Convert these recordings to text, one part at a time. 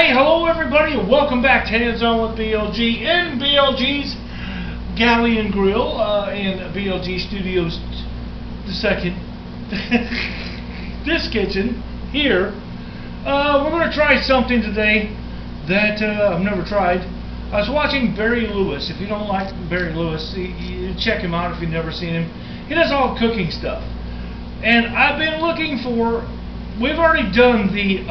Hey, hello everybody, and welcome back to Hands On with BLG in BLG's Galley and Grill and BLG Studios the second. This kitchen here. We're going to try something today that I've never tried. I was watching Barry Lewis. If you don't like Barry Lewis, you check him out if you've never seen him. He does all cooking stuff. And I've been looking for, we've already done the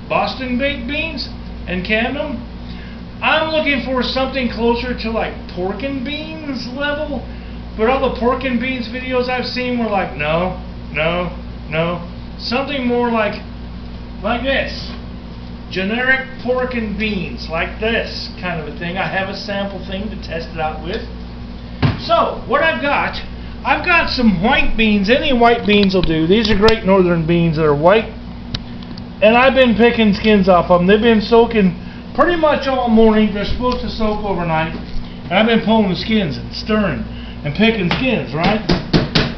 Boston baked beans and canned them. I'm looking for something closer to like pork and beans level, but all the pork and beans videos I've seen were like no, something more like this, generic pork and beans, like this kind of a thing. I have a sample thing to test it out with. So what I've got some white beans. Any white beans will do. These are Great Northern beans that are white. And I've been picking skins off them. They've been soaking pretty much all morning. They're supposed to soak overnight. And I've been pulling the skins and stirring and picking skins, right?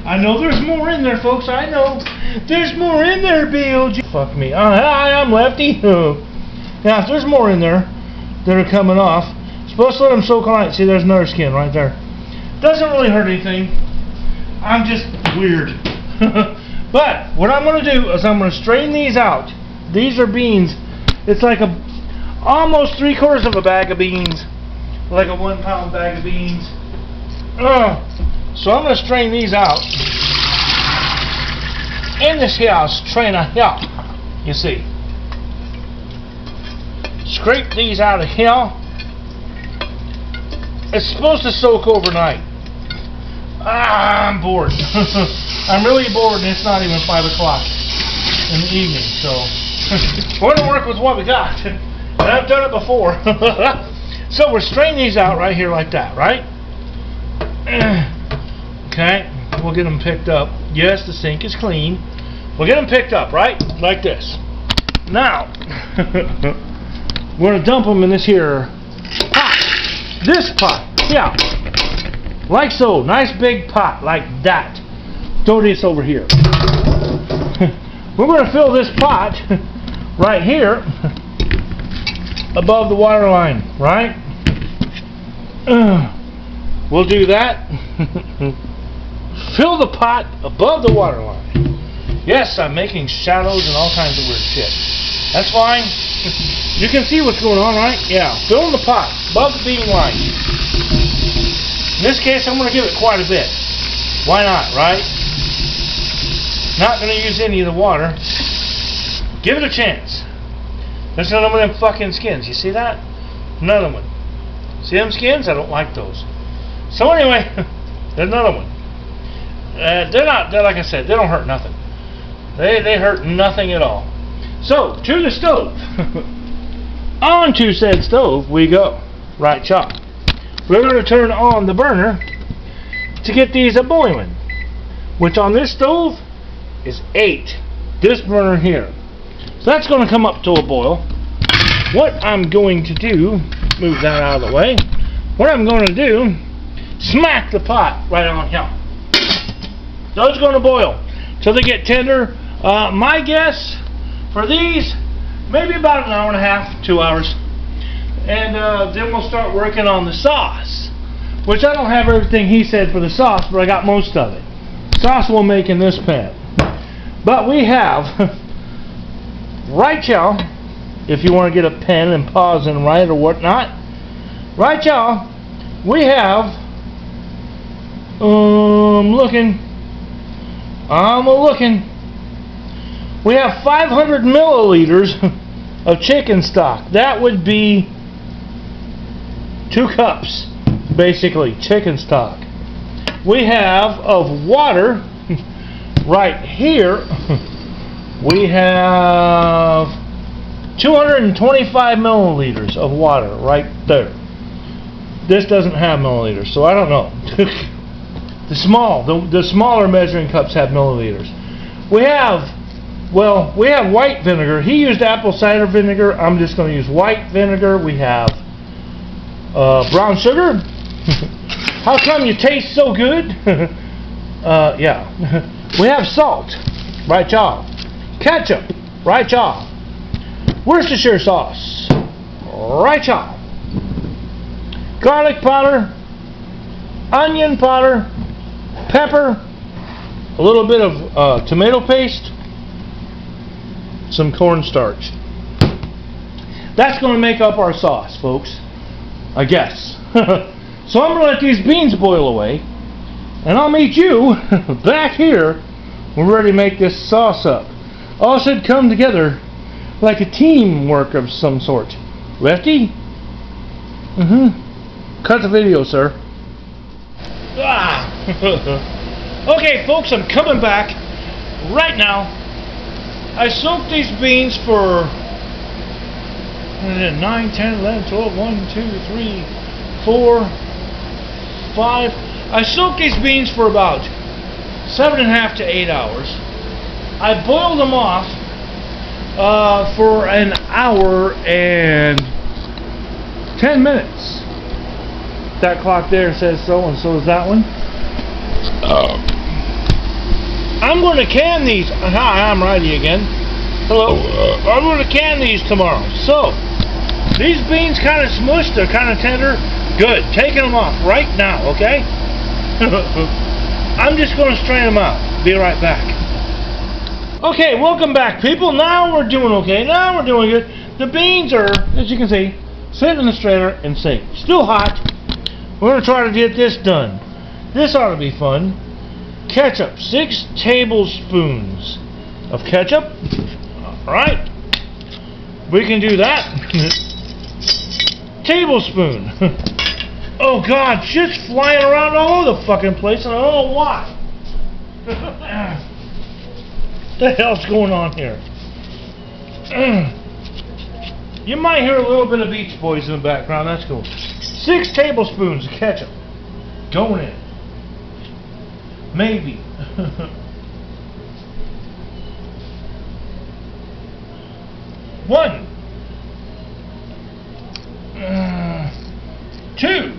I know there's more in there, folks. I know there's more in there, BLG. Fuck me. Hi, I'm Lefty. Yeah, if there's more in there that are coming off, supposed to let them soak all night. See, there's another skin right there. Doesn't really hurt anything. I'm just weird. But what I'm going to do is I'm going to strain these out. These are beans. It's like almost 3/4 of a bag of beans, like a 1 pound bag of beans. So I'm going to strain these out in this here strainer here. You see, scrape these out of here. It's supposed to soak overnight. I'm bored. I'm really bored, and it's not even 5 o'clock in the evening, so we're going to work with what we got. And I've done it before. So we're straining these out right here like that, right? Okay, we'll get them picked up. Yes, the sink is clean. We'll get them picked up, right? Like this. Now, we're going to dump them in this here pot. This pot, yeah. Like so. Nice big pot, like that. Throw this over here. We're going to fill this pot right here above the water line, right? We'll do that. Fill the pot above the water line. Yes, I'm making shadows and all kinds of weird shit. That's fine. You can see what's going on, right? Yeah. Fill the pot above the bean line. In this case, I'm going to give it quite a bit. Why not, right? Not going to use any of the water. Give it a chance. There's none of them fucking skins. You see that? Another one. See them skins? I don't like those. So anyway, there's another one. They're like I said, they don't hurt nothing. They hurt nothing at all. So, to the stove. Onto said stove we go. Right chop. We're going to turn on the burner to get these a-boiling, which on this stove is 8. This burner here. So that's going to come up to a boil. What I'm going to do, move that out of the way. What I'm going to do, smack the pot right on here. So it's going to boil till they get tender. My guess for these, maybe about an hour and a half, 2 hours. And then we'll start working on the sauce, which I don't have everything he said for the sauce, but I got most of it. Sauce we'll make in this pan. But we have, right y'all, if you want to get a pen and pause and write or whatnot, right y'all, we have, I'm looking, we have 500 milliliters of chicken stock. That would be 2 cups, basically, chicken stock. We have of water right here. We have 225 milliliters of water right there. This doesn't have milliliters, so I don't know. The smaller measuring cups have milliliters. We have white vinegar. He used apple cider vinegar. I'm just going to use white vinegar. We have brown sugar. How come you taste so good? Yeah. We have salt. Right, y'all. Ketchup. Right, y'all. Worcestershire sauce. Right, y'all. Garlic powder, onion powder, pepper, a little bit of tomato paste, some cornstarch. That's going to make up our sauce, folks. I guess. So I'm going to let these beans boil away, and I'll meet you back here when we're ready to make this sauce up. All should come together like a teamwork of some sort. Lefty? Cut the video, sir. Okay, folks, I'm coming back right now. I soaked these beans for 9, 10, 11, 12, 1, 2, 3, 4, 5. I soaked these beans for about 7.5 to 8 hours. I boiled them off for an hour and 10 minutes. That clock there says so, and so is that one. I'm going to can these. Hi, I'm Righty again. Hello. I'm going to can these tomorrow. So, these beans kind of smushed. They're kind of tender. Good. Taking them off right now, okay? I'm just going to strain them out. Be right back. Okay, welcome back, people. Now we're doing okay. Now we're doing good. The beans are, as you can see, sitting in the strainer and safe. Still hot. We're going to try to get this done. This ought to be fun. Ketchup. 6 tablespoons of ketchup. Alright. We can do that. Tablespoon. Oh God, just flying around all over the fucking place, and I don't know why. What the hell's going on here? You might hear a little bit of Beach Boys in the background. That's cool. 6 tablespoons of ketchup going in. Maybe. 1, 2,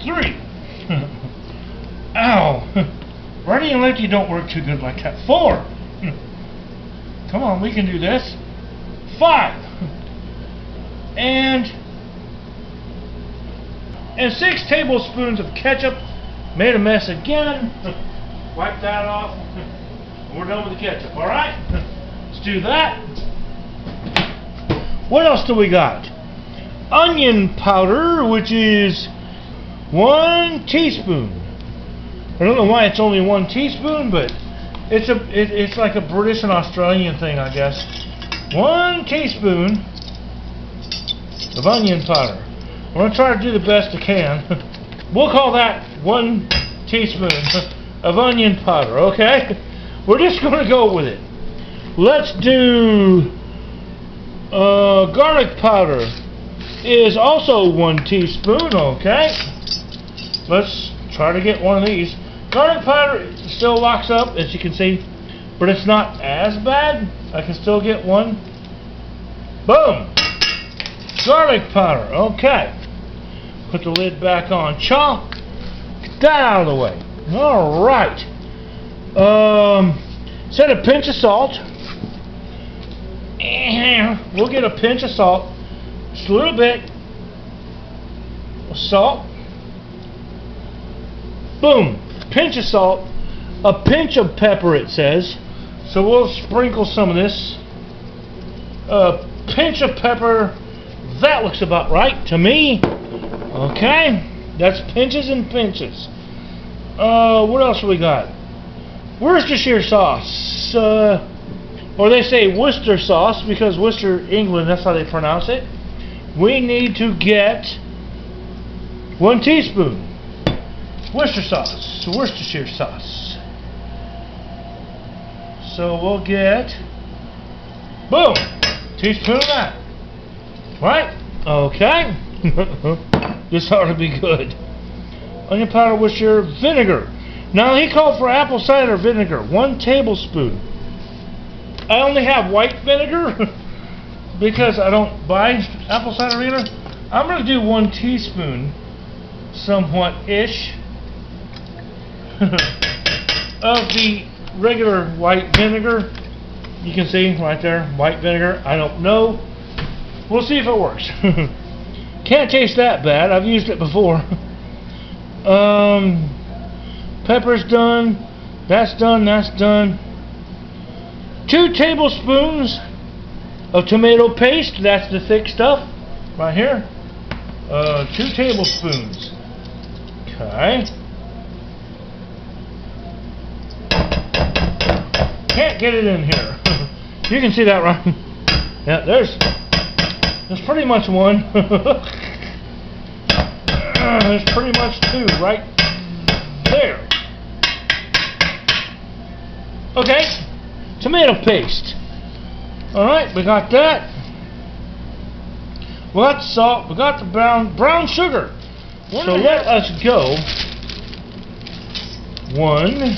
3. Ow. Righty and lefty don't work too good like that. 4. Come on, we can do this. 5. And 6 tablespoons of ketchup. Made a mess again. Wipe that off. We're done with the ketchup. Alright? Let's do that. What else do we got? Onion powder, which is 1 teaspoon. I don't know why it's only 1 teaspoon, but it's like a British and Australian thing, I guess. 1 teaspoon of onion powder. I'm going to try to do the best I can. We'll call that 1 teaspoon of onion powder, okay? We're just going to go with it. Let's do garlic powder is also 1 teaspoon, okay? Let's try to get one of these. Garlic powder still locks up, as you can see, but it's not as bad. I can still get one. Boom! Garlic powder, okay. Put the lid back on. Chop. Get that out of the way. Alright. Set a pinch of salt. We'll get a pinch of salt. Just a little bit of salt. Boom. Pinch of salt. A pinch of pepper, it says. So we'll sprinkle some of this. A pinch of pepper. That looks about right to me. Okay. That's pinches and pinches. What else we got? Worcestershire sauce. Or they say Worcester sauce because Worcester, England, that's how they pronounce it. We need to get 1 teaspoon. Worcester sauce. Worcestershire sauce. So we'll get, boom, teaspoon of that. Right? Okay. This ought to be good. Onion powder, Worcestershire, vinegar. Now he called for apple cider vinegar, 1 tablespoon. I only have white vinegar because I don't buy apple cider vinegar. I'm going to do 1 teaspoon, somewhat-ish, of the regular white vinegar. You can see right there, white vinegar. I don't know. We'll see if it works. Can't taste that bad. I've used it before. Pepper's done. That's done. That's done. 2 tablespoons of tomato paste. That's the thick stuff right here. 2 tablespoons. Okay. Can't get it in here. You can see that, right? Yeah, there's pretty much one. There's pretty much 2 right there. Okay, tomato paste. Alright, we got that. We got the salt, we got the brown sugar. So let us go 1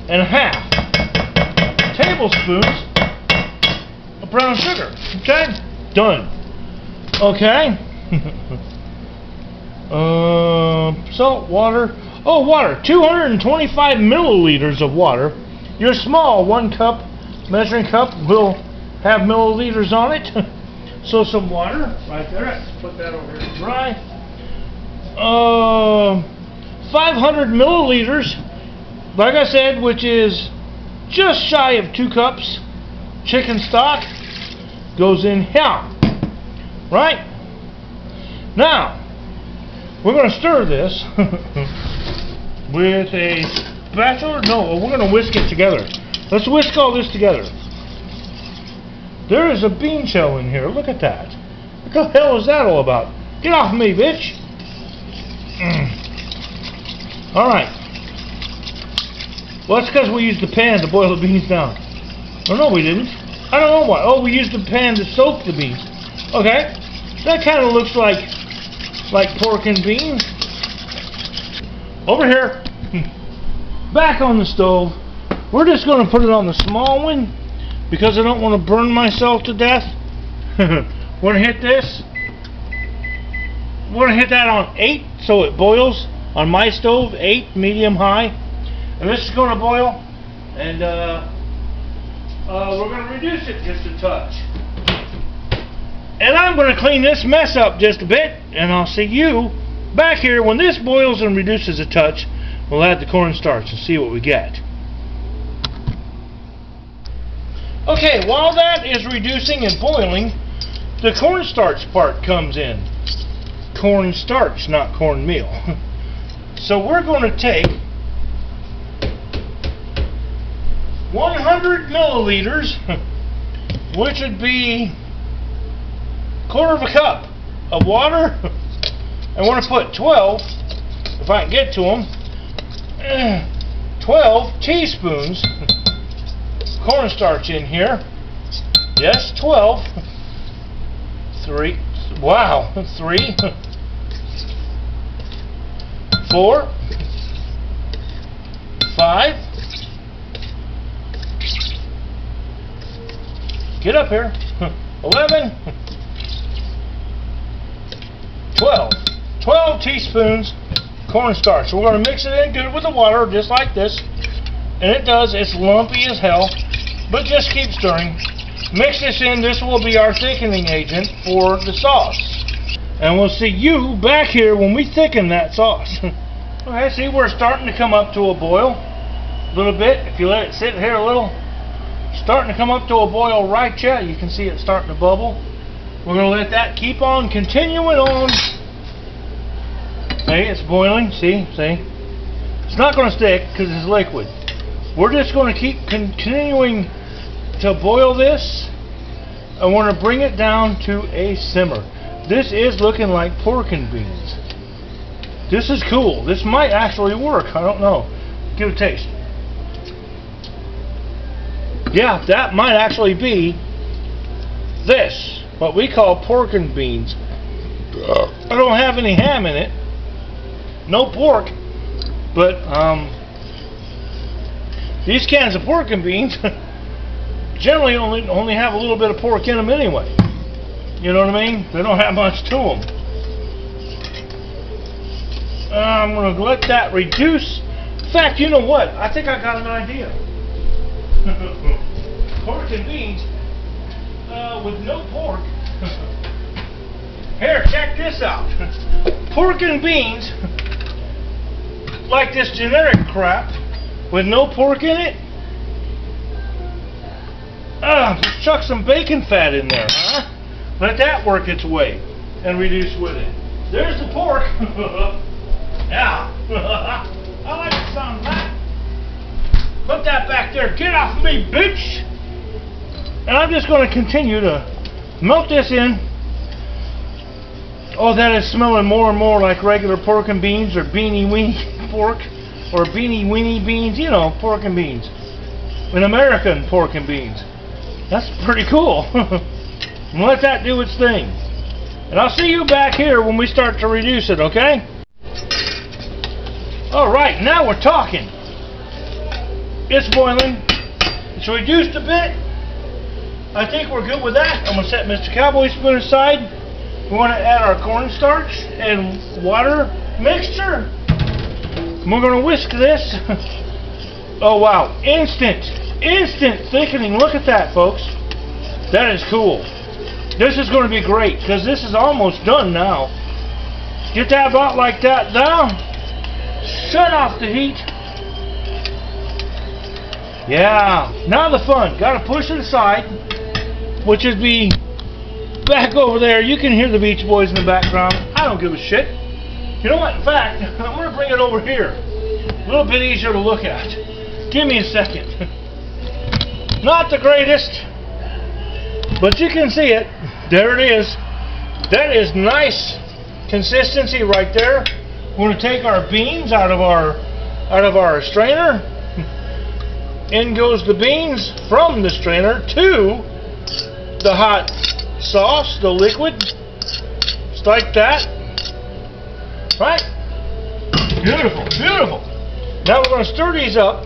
and a half tablespoons of brown sugar. Okay? Done. Okay? Salt, water. Oh, water. 225 milliliters of water. Your small 1 cup measuring cup will have milliliters on it. So some water right there. Let's put that over here to dry. 500 milliliters, like I said, which is just shy of 2 cups chicken stock, goes in here. Right? Now, we're going to stir this with a spatula. No, we're going to whisk it together. Let's whisk all this together. There is a bean shell in here. Look at that. What the hell is that all about? Get off me, bitch. Alright. Well, that's because we used the pan to boil the beans down. Oh, no, we didn't. I don't know why. Oh, we used the pan to soak the beans. Okay. That kind of looks like pork and beans. Over here. Back on the stove. We're just going to put it on the small one because I don't want to burn myself to death. We're going to hit this. We're going to hit that on 8 so it boils. On my stove, 8, medium high. And this is going to boil. And we're going to reduce it just a touch. And I'm going to clean this mess up just a bit. And I'll see you back here when this boils and reduces a touch. We'll add the cornstarch and see what we get. Okay, while that is reducing and boiling, the cornstarch part comes in. Cornstarch, not cornmeal. So we're going to take 100 milliliters, which would be 1/4 of a cup of water. I want to put 12, if I can get to them, 12 teaspoons cornstarch in here. Yes, 12. 3. Wow, 3. 4. 5. Get up here. 11. 12. 12 teaspoons cornstarch. So we're going to mix it in good with the water, just like this. And it does. It's lumpy as hell. But just keep stirring. Mix this in. This will be our thickening agent for the sauce. And we'll see you back here when we thicken that sauce. Okay, see, we're starting to come up to a boil. A little bit. If you let it sit here a little. Starting to come up to a boil right yet. You can see it starting to bubble. We're going to let that keep on continuing on. See, it's boiling. See? It's not going to stick because it's liquid. We're just going to keep continuing to boil this. I want to bring it down to a simmer. This is looking like pork and beans. This is cool. This might actually work. I don't know. Give it a taste. Yeah, that might actually be this, what we call pork and beans. I don't have any ham in it. No pork. But these cans of pork and beans generally only have a little bit of pork in them anyway. You know what I mean? They don't have much to them. I'm going to let that reduce. In fact, you know what? I think I got an idea. Pork and beans with no pork. Here, check this out. Pork and beans, like this generic crap, with no pork in it. Just chuck some bacon fat in there, huh? Let that work its way and reduce with it. There's the pork. Yeah. I like the sound of that. Put that back there. Get off of me, bitch. And I'm just going to continue to melt this in. Oh, that is smelling more and more like regular pork and beans, or beanie weenie pork, or beanie weenie beans. You know, pork and beans. An American pork and beans. That's pretty cool. Let that do its thing. And I'll see you back here when we start to reduce it, okay? Alright, now we're talking. It's boiling. It's reduced a bit. I think we're good with that. I'm going to set Mr. Cowboy Spoon aside. We want to add our cornstarch and water mixture. And we're going to whisk this. Oh wow, instant thickening. Look at that, folks. That is cool. This is going to be great because this is almost done now. Get that about like that down. Shut off the heat. Yeah, now the fun. Got to push it aside, which would be back over there. You can hear the Beach Boys in the background. I don't give a shit. You know what? In fact, I'm going to bring it over here. A little bit easier to look at. Give me a second. Not the greatest, but you can see it. There it is. That is nice consistency right there. We're going to take our beans out of our strainer. In goes the beans from the strainer to the hot sauce, the liquid. Just like that. Right? Beautiful, beautiful. Now we're going to stir these up,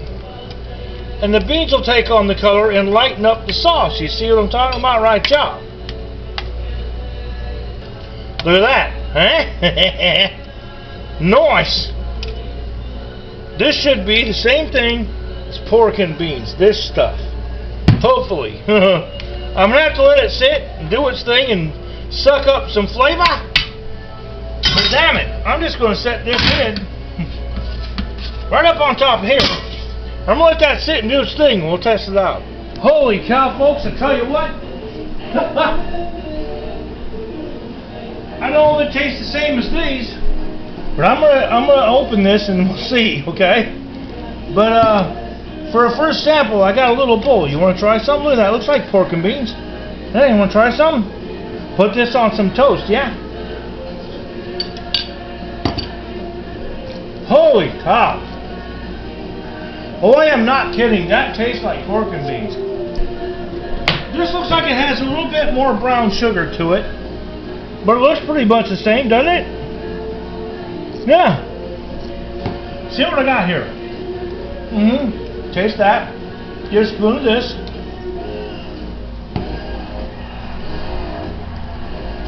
and the beans will take on the color and lighten up the sauce. You see what I'm talking about, right, y'all? Look at that, huh? Nice. This should be the same thing as pork and beans, this stuff. Hopefully. I'm going to have to let it sit and do its thing and suck up some flavor. But damn it, I'm just going to set this in right up on top of here. I'm going to let that sit and do its thing and we'll test it out. Holy cow, folks, I tell you what. I don't know if it tastes the same as these, but I'm gonna open this and we'll see, okay? But for a first sample, I got a little bowl. You want to try something? Look at that. Looks like pork and beans. Hey, you want to try something? Put this on some toast, yeah? Holy cow! Oh, I am not kidding. That tastes like pork and beans. This looks like it has a little bit more brown sugar to it, but it looks pretty much the same, doesn't it? Yeah. See what I got here? Taste that. Get a spoon of this.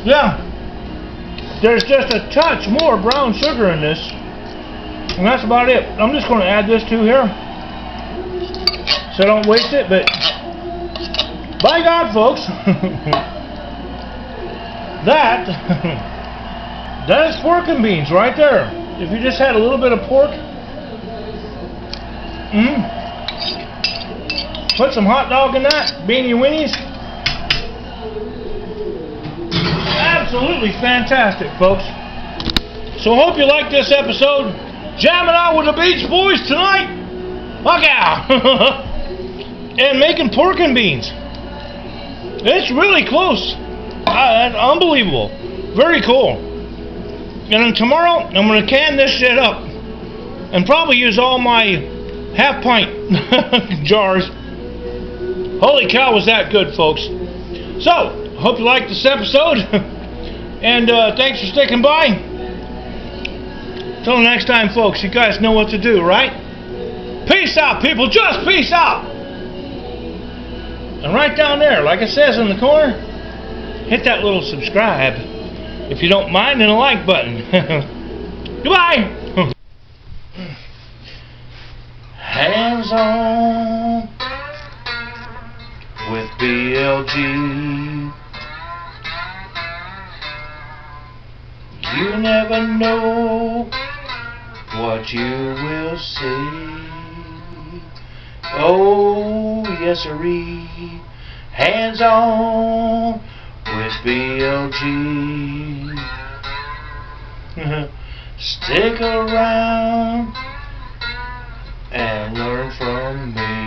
Yeah. There's just a touch more brown sugar in this. And that's about it. I'm just going to add this to here, so I don't waste it, but by God, folks, that is pork and beans right there. If you just had a little bit of pork, put some hot dog in that, beanie weenies. Absolutely fantastic, folks. So I hope you like this episode. Jamming out with the Beach Boys tonight. Look out. And making pork and beans. It's really close. Unbelievable. Very cool. And then tomorrow, I'm going to can this shit up. And probably use all my half-pint jars. Holy cow, was that good, folks. So, hope you liked this episode. And thanks for sticking by. Till next time, folks, you guys know what to do, right? Peace out, people. Just peace out. And right down there, like it says in the corner, hit that little subscribe, if you don't mind, and a like button. Goodbye. Hands on with BLG. You never know what you will see. Oh, yes sirree. Hands on with BLG. Stick around and learn from me.